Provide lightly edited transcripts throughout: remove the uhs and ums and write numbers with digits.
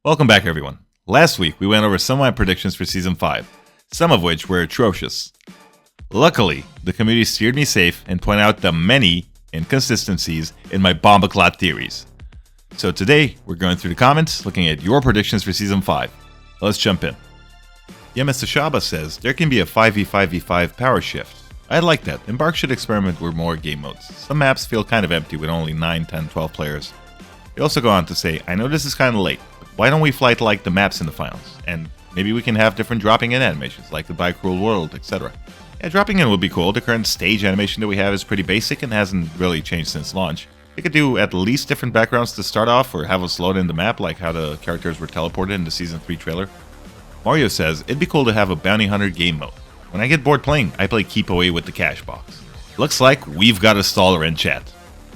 Welcome back, everyone. Last week, we went over some of my predictions for Season 5, some of which were atrocious. Luckily, the community steered me safe and pointed out the many inconsistencies in my bombaclot theories. So today, we're going through the comments, looking at your predictions for Season 5. Let's jump in. Mr. Shaba says, there can be a 5v5v5 power shift. I like that. Embark should experiment with more game modes. Some maps feel kind of empty with only 9, 10, 12 players. They also go on to say, I know this is kind of late, but why don't we flight like the maps in the finals? And maybe we can have different dropping in animations, like the By Cruel World, etc. Yeah, dropping in would be cool. The current stage animation that we have is pretty basic and hasn't really changed since launch. They could do at least different backgrounds to start off, or have us load in the map like how the characters were teleported in the Season 3 trailer. Mario says, it'd be cool to have a bounty hunter game mode. When I get bored playing, I play keep away with the cash box. Looks like we've got a staller in chat.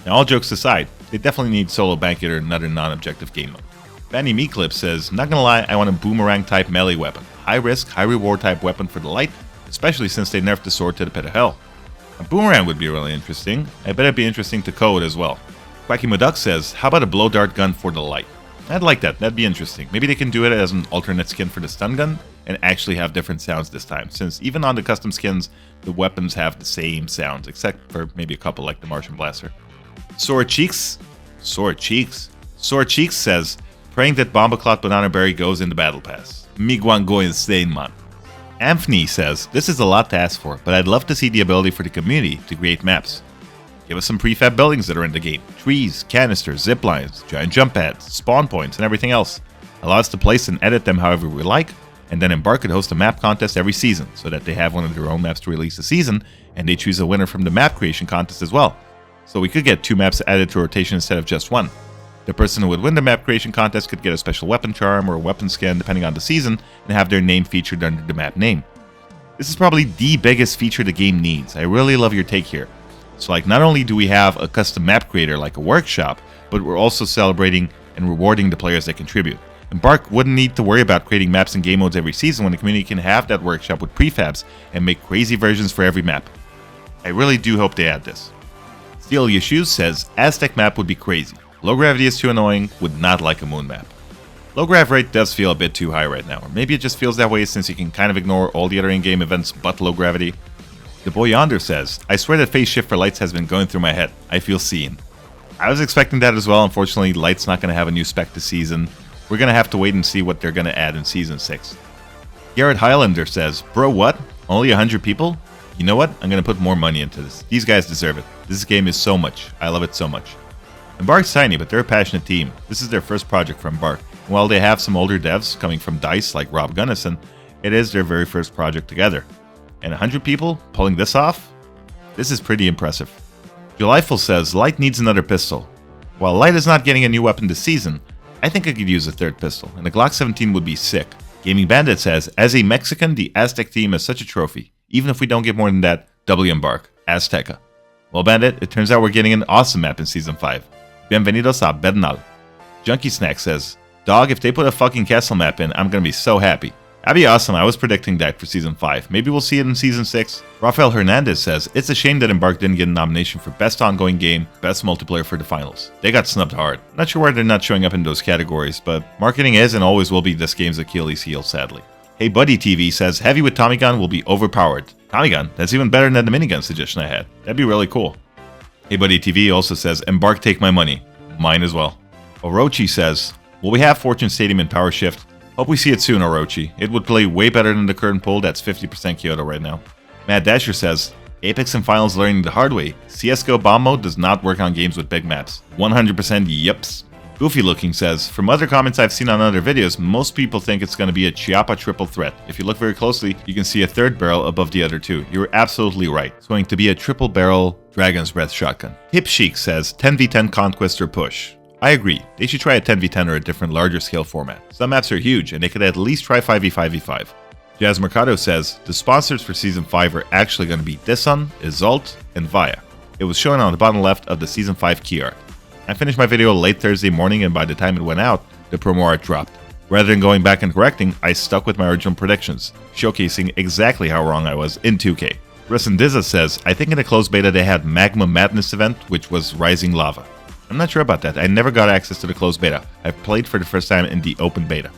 Now, all jokes aside, they definitely need solo banquet or another non-objective game mode. Banny Me Clip says, not gonna lie, I want a boomerang type melee weapon. High risk, high reward type weapon for the light, especially since they nerfed the sword to the pit of hell. A boomerang would be really interesting. I bet it'd be interesting to code as well. Quacky Maduck says, how about a blow dart gun for the light? I'd like that, that'd be interesting. Maybe they can do it as an alternate skin for the stun gun, and actually have different sounds this time, since even on the custom skins, the weapons have the same sounds, except for maybe a couple like the Martian Blaster. Sore Cheeks says, praying that Bombaclot Banana Berry goes in the Battle Pass. Miguan go insane, man. Anthony says, this is a lot to ask for, but I'd love to see the ability for the community to create maps. Give us some prefab buildings that are in the game. Trees, canisters, zip lines, giant jump pads, spawn points, and everything else. Allow us to place and edit them however we like, and then Embark could host a map contest every season, so that they have one of their own maps to release a season, and they choose a winner from the map creation contest as well. So we could get 2 maps added to rotation instead of just 1. The person who would win the map creation contest could get a special weapon charm or a weapon skin depending on the season, and have their name featured under the map name. This is probably the biggest feature the game needs. I really love your take here. So like, not only do we have a custom map creator like a workshop, but we're also celebrating and rewarding the players that contribute. Embark wouldn't need to worry about creating maps and game modes every season when the community can have that workshop with prefabs and make crazy versions for every map. I really do hope they add this. Steel Yeshua says, Aztec map would be crazy. Low gravity is too annoying, would not like a moon map. Low grav rate does feel a bit too high right now, or maybe it just feels that way since you can kind of ignore all the other in-game events but low gravity. The Boy Yonder says, I swear that phase shift for lights has been going through my head. I feel seen. I was expecting that as well. Unfortunately, Light's not going to have a new spec this season. We're going to have to wait and see what they're going to add in Season 6. Garrett Highlander says, bro, what? Only 100 people? You know what? I'm going to put more money into this. These guys deserve it. This game is so much. I love it so much. Embark's tiny, but they're a passionate team. This is their first project for Embark. And while they have some older devs coming from DICE like Rob Gunnison, it is their very first project together. And 100 people pulling this off? This is pretty impressive. Julyful says, Light needs another pistol. While Light is not getting a new weapon this season, I think I could use a third pistol, and the Glock 17 would be sick. Gaming Bandit says, as a Mexican, the Aztec team is such a trophy. Even if we don't get more than that, W Embark, Azteca. Well, Bandit, it turns out we're getting an awesome map in Season 5. Bienvenidos a Bernal. Junkie Snack says, dog, if they put a fucking castle map in, I'm gonna be so happy. That'd be awesome. I was predicting that for Season 5. Maybe we'll see it in Season 6. Rafael Hernandez says, it's a shame that Embark didn't get a nomination for Best Ongoing Game, Best Multiplayer for the finals. They got snubbed hard. Not sure why they're not showing up in those categories, but marketing is and always will be this game's Achilles heel, sadly. Hey Buddy TV says, Heavy with Tommy Gun will be overpowered. Tommy Gun? That's even better than the minigun suggestion I had. That'd be really cool. Hey Buddy TV also says, Embark take my money. Mine as well. Orochi says, will we have Fortune Stadium in Power Shift? Hope we see it soon, Orochi. It would play way better than the current poll that's 50% Kyoto right now. Matt Dasher says, Apex and Finals learning the hard way. CSGO bomb mode does not work on games with big maps. 100% yips. Goofy Looking says, from other comments I've seen on other videos, most people think it's going to be a Chiappa triple threat. If you look very closely, you can see a third barrel above the other two. You're absolutely right. It's going to be a triple barrel Dragon's Breath shotgun. Hip Chic says, 10v10 Conquest or push. I agree. They should try a 10v10 or a different larger scale format. Some maps are huge, and they could at least try 5v5v5. Jazz Mercado says, the sponsors for Season 5 are actually going to be Dissun, Isolt, and Via. It was shown on the bottom left of the Season 5 key art. I finished my video late Thursday morning, and by the time it went out, the promo art dropped. Rather than going back and correcting, I stuck with my original predictions, showcasing exactly how wrong I was in 2K. Russen Dizza says, I think in the closed beta they had Magma Madness event, which was Rising Lava. I'm not sure about that. I never got access to the closed beta. I've played for the first time in the open beta.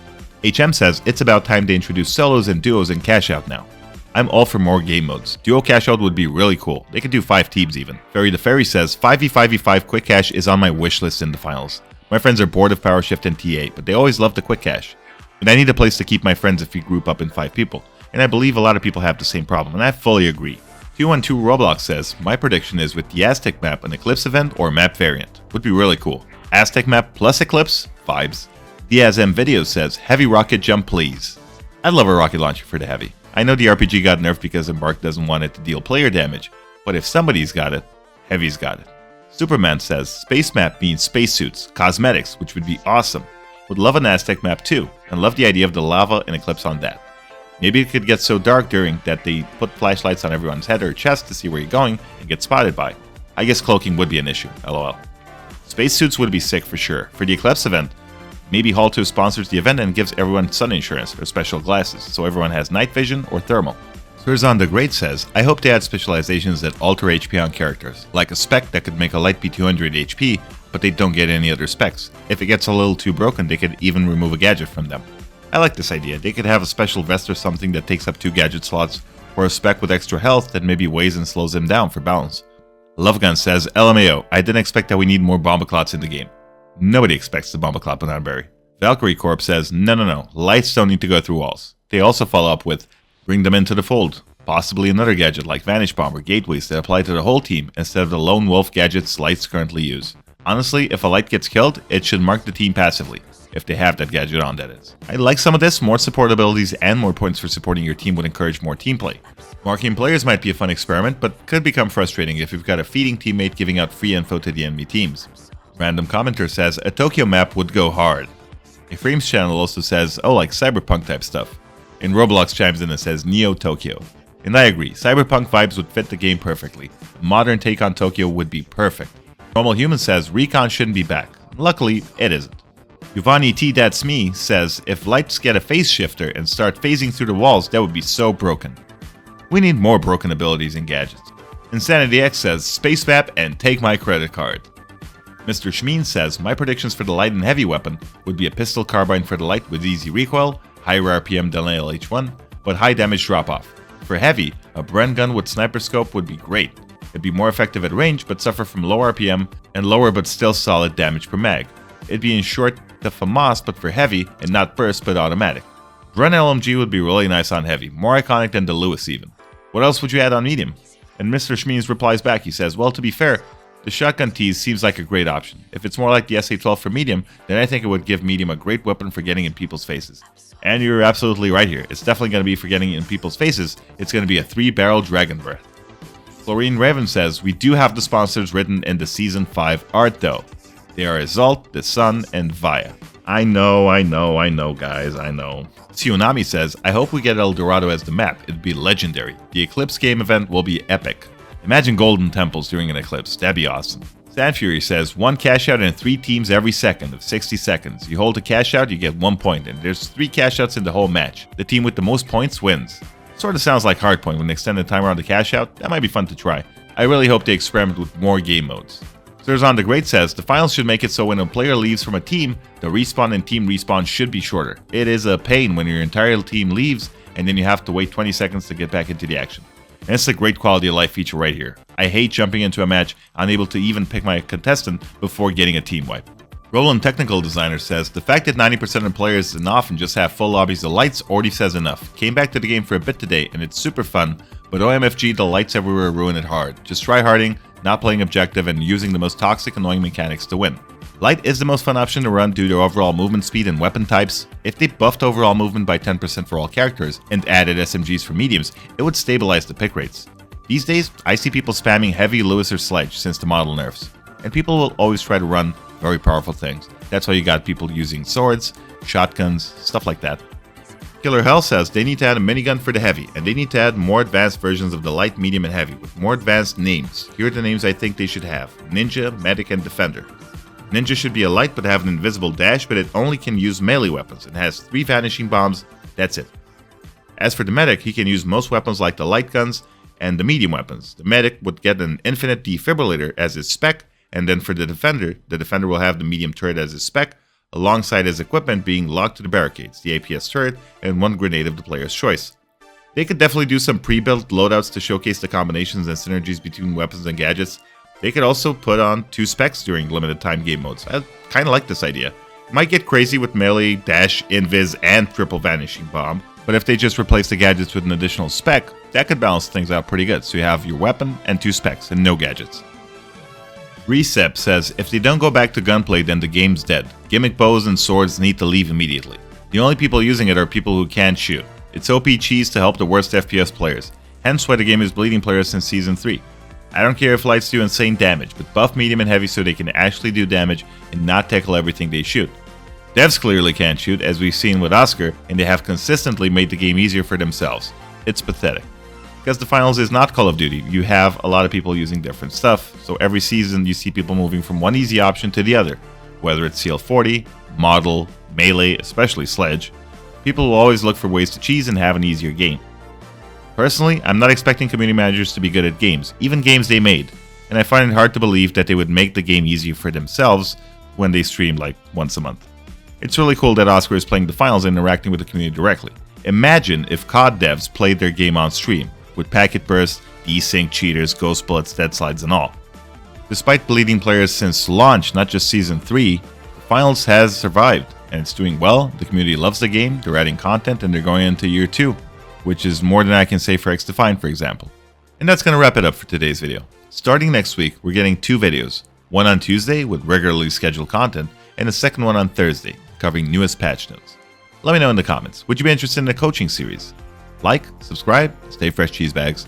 HM says, it's about time they introduce solos and duos and cash out now. I'm all for more game modes. Duo cash out would be really cool. They could do 5 teams even. Ferry the Fairy says, 5v5v5 quick cash is on my wish list in the finals. My friends are bored of Power Shift and TA, but they always love the quick cash. And I need a place to keep my friends if we group up in 5 people. And I believe a lot of people have the same problem, and I fully agree. 212 Roblox says, my prediction is with the Aztec map, an Eclipse event or map variant. Would be really cool. Aztec map plus Eclipse? Vibes. Diaz M Video says, heavy rocket jump please. I'd love a rocket launcher for the heavy. I know the RPG got nerfed because Embark doesn't want it to deal player damage, but if somebody's got it, heavy's got it. Superman says, space map means spacesuits, cosmetics, which would be awesome. Would love an Aztec map too, and love the idea of the lava and Eclipse on that. Maybe it could get so dark during that they put flashlights on everyone's head or chest to see where you're going and get spotted by. I guess cloaking would be an issue, lol. Spacesuits would be sick for sure. For the Eclipse event, maybe Hall 2 sponsors the event and gives everyone sun insurance or special glasses, so everyone has night vision or thermal. Surzan the Great says, I hope they add specializations that alter HP on characters, like a spec that could make a light be 200 HP, but they don't get any other specs. If it gets a little too broken, they could even remove a gadget from them. I like this idea. They could have a special vest or something that takes up 2 gadget slots, or a spec with extra health that maybe weighs and slows them down for balance. Lovegun says, LMAO, I didn't expect that we need more Bombaclots in the game. Nobody expects the Bombaclot Bananaberry. Valkyrie Corp says, no, lights don't need to go through walls. They also follow up with, bring them into the fold. Possibly another gadget like Vanish Bomb or Gateways that apply to the whole team instead of the lone wolf gadgets lights currently use. Honestly, if a light gets killed, it should mark the team passively. If they have that gadget on, that is. I like some of this. More support abilities and more points for supporting your team would encourage more team play. Marking players might be a fun experiment, but could become frustrating if you've got a feeding teammate giving out free info to the enemy teams. Random commenter says, a Tokyo map would go hard. A Frames channel also says, oh, like cyberpunk type stuff. And Roblox chimes in and says, Neo Tokyo. And I agree, cyberpunk vibes would fit the game perfectly. A modern take on Tokyo would be perfect. Normal Human says, Recon shouldn't be back. Luckily, it isn't. Giovanni T. That's Me says, if lights get a phase shifter and start phasing through the walls, that would be so broken. We need more broken abilities and gadgets. Insanity X says, space map and take my credit card. Mr. Shmeen says, my predictions for the light and heavy weapon would be a pistol carbine for the light with easy recoil, higher RPM than LH1, but high damage drop-off. For heavy, a Bren gun with sniper scope would be great. It'd be more effective at range, but suffer from low RPM and lower but still solid damage per mag. It'd be in short the FAMAS but for heavy and not burst but automatic. Bren LMG would be really nice on heavy, more iconic than the Lewis even. What else would you add on medium? And Mr. Shmeens replies back, he says, well, to be fair, the shotgun tease seems like a great option. If it's more like the SA-12 for medium, then I think it would give medium a great weapon for getting in people's faces. And you're absolutely right here. It's definitely going to be for getting in people's faces. It's going to be a 3-barrel Dragon Breath. Florine Raven says, we do have the sponsors written in the Season 5 art though. They are Exalt, The Sun, and Vaya. I know, guys, I know. Tsunami says, I hope we get El Dorado as the map. It'd be legendary. The Eclipse game event will be epic. Imagine golden temples during an eclipse. That'd be awesome. Sandfury says, 1 cash out and 3 teams every second of 60 seconds. You hold a cash out, you get 1 point, and there's 3 cash outs in the whole match. The team with the most points wins. Sort of sounds like Hardpoint with an extended timer on the cash out. That might be fun to try. I really hope they experiment with more game modes. Surzan the Great says, the finals should make it so when a player leaves from a team, the respawn and team respawn should be shorter. It is a pain when your entire team leaves and then you have to wait 20 seconds to get back into the action. And it's a great quality of life feature right here. I hate jumping into a match, unable to even pick my contestant before getting a team wipe. Roland Technical Designer says, the fact that 90% of players in often just have full lobbies of lights already says enough. Came back to the game for a bit today and it's super fun, but OMFG, the lights everywhere ruin it hard. Just try harding, not playing objective, and using the most toxic annoying mechanics to win. Light is the most fun option to run due to overall movement speed and weapon types. If they buffed overall movement by 10% for all characters and added SMGs for mediums, it would stabilize the pick rates. These days, I see people spamming heavy Lewis or Sledge since the model nerfs, and people will always try to run very powerful things. That's why you got people using swords, shotguns, stuff like that. Killer Hell says they need to add a minigun for the heavy, and they need to add more advanced versions of the light, medium, and heavy with more advanced names. Here are the names I think they should have: Ninja, Medic, and Defender. Ninja should be a light but have an invisible dash, but it only can use melee weapons and has 3 vanishing bombs. That's it. As for the Medic, he can use most weapons like the light guns and the medium weapons. The Medic would get an infinite defibrillator as his spec And then for the defender will have the medium turret as his spec, alongside his equipment being locked to the barricades, the APS turret, and one grenade of the player's choice. They could definitely do some pre-built loadouts to showcase the combinations and synergies between weapons and gadgets. They could also put on 2 specs during limited time game modes. I kinda like this idea. It might get crazy with melee, dash, invis, and triple vanishing bomb, but if they just replace the gadgets with an additional spec, that could balance things out pretty good, so you have your weapon and 2 specs and no gadgets. Recep says, if they don't go back to gunplay, then the game's dead. Gimmick bows and swords need to leave immediately. The only people using it are people who can't shoot. It's OP cheese to help the worst FPS players, hence why the game is bleeding players since Season 3. I don't care if lights do insane damage, but buff medium and heavy so they can actually do damage and not tackle everything they shoot. Devs clearly can't shoot, as we've seen with Oscar, and they have consistently made the game easier for themselves. It's pathetic. Because the finals is not Call of Duty, you have a lot of people using different stuff, so every season you see people moving from one easy option to the other, whether it's CL40, Model, Melee, especially Sledge. People will always look for ways to cheese and have an easier game. Personally, I'm not expecting community managers to be good at games, even games they made, and I find it hard to believe that they would make the game easier for themselves when they stream like once a month. It's really cool that Oscar is playing the finals and interacting with the community directly. Imagine if COD devs played their game on stream, with packet bursts, desync cheaters, ghost bullets, dead slides, and all. Despite bleeding players since launch, not just Season 3, the finals has survived, and it's doing well. The community loves the game, they're adding content, and they're going into Year 2, which is more than I can say for X-Defined, for example. And that's going to wrap it up for today's video. Starting next week, we're getting 2 videos, one on Tuesday with regularly scheduled content, and a second one on Thursday, covering newest patch notes. Let me know in the comments, would you be interested in a coaching series? Like, subscribe, stay fresh cheese bags.